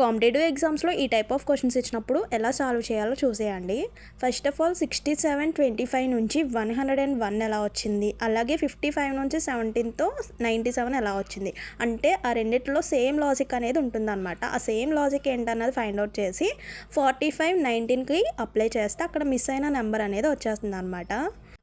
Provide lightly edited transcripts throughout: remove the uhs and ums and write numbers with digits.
Competitive ఎగ్జామ్స్లో ఈ type of questions ఇచ్చినప్పుడు ఎలా సాల్వ్ చేయాలో చూసేయండి. ఫస్ట్ ఆఫ్ ఆల్ 6725 నుంచి 101 ఎలా వచ్చింది, అలాగే 55 నుంచి 17తో 97 ఎలా వచ్చింది అంటే ఆ రెండిట్లో సేమ్ లాజిక్ అనేది ఉంటుందన్నమాట. ఆ సేమ్ లాజిక్ ఏంటన్నది ఫైండ్ అవుట్ చేసి 45 19కి అప్లై చేస్తే అక్కడ మిస్ అయిన నెంబర్ అనేది వచ్చేస్తుంది అనమాట.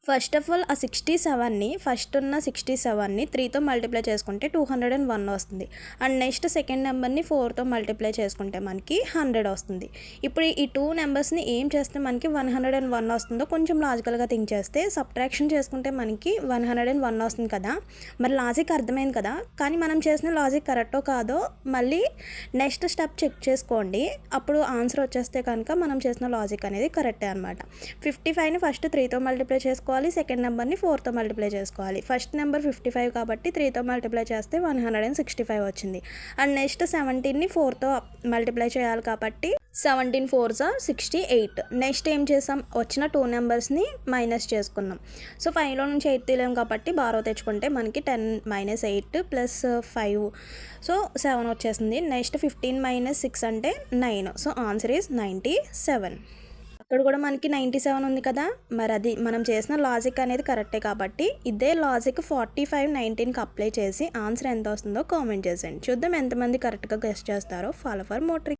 ఫస్ట్ ఆఫ్ ఆల్ ఆ 67ని ఫస్ట్ ఉన్న 67ని 3తో మల్టిప్లై చేసుకుంటే 201 వస్తుంది. అండ్ నెక్స్ట్ సెకండ్ నెంబర్ని 4తో మల్టిప్లై చేసుకుంటే మనకి 100 వస్తుంది. ఇప్పుడు ఈ 2 నెంబర్స్ని ఏం చేస్తే మనకి 101 వస్తుందో కొంచెం లాజికల్గా థింక్ చేస్తే సబ్ట్రాక్షన్ చేసుకుంటే మనకి 101 వస్తుంది కదా. మరి లాజిక్ అర్థమైంది కదా, కానీ మనం చేసిన లాజిక్ కరెక్టో కాదో మళ్ళీ నెక్స్ట్ స్టెప్ చెక్ చేసుకోండి. అప్పుడు ఆన్సర్ వచ్చేస్తే కనుక మనం చేసిన లాజిక్ అనేది కరెక్టే అనమాట. 55ని ఫస్ట్ 3తో మల్టిప్లై చేసుకోవాలి, సెకండ్ నెంబర్ని 4తో మల్టిప్లై చేసుకోవాలి. ఫస్ట్ నెంబర్ 55 కాబట్టి 3తో మల్టిప్లై చేస్తే 165 వచ్చింది. అండ్ నెక్స్ట్ 17ని 4తో మల్టిప్లై చేయాలి కాబట్టి 17 4s are 68. నెక్స్ట్ ఏం చేసాం, వచ్చిన 2 నెంబర్స్ని మైనస్ చేసుకున్నాం. సో 5లో నుంచి 8 తీయలేం కాబట్టి బారో తెచ్చుకుంటే మనకి 10 - 8 + 5 సో 7 వచ్చేసింది. నెక్స్ట్ 15 - 6 అంటే 9. So answer is 97. అక్కడ కూడా మనకి 97 ఉంది కదా, మరి అది మనం చేసిన లాజిక్ అనేది కరెక్టే కాబట్టి ఇదే లాజిక్ 45 19కి అప్లై చేసి ఆన్సర్ ఎంత వస్తుందో కామెంట్ చేసేయండి. చూద్దాం ఎంతమంది కరెక్ట్గా గెస్ చేస్తారో. Follow for more tricks.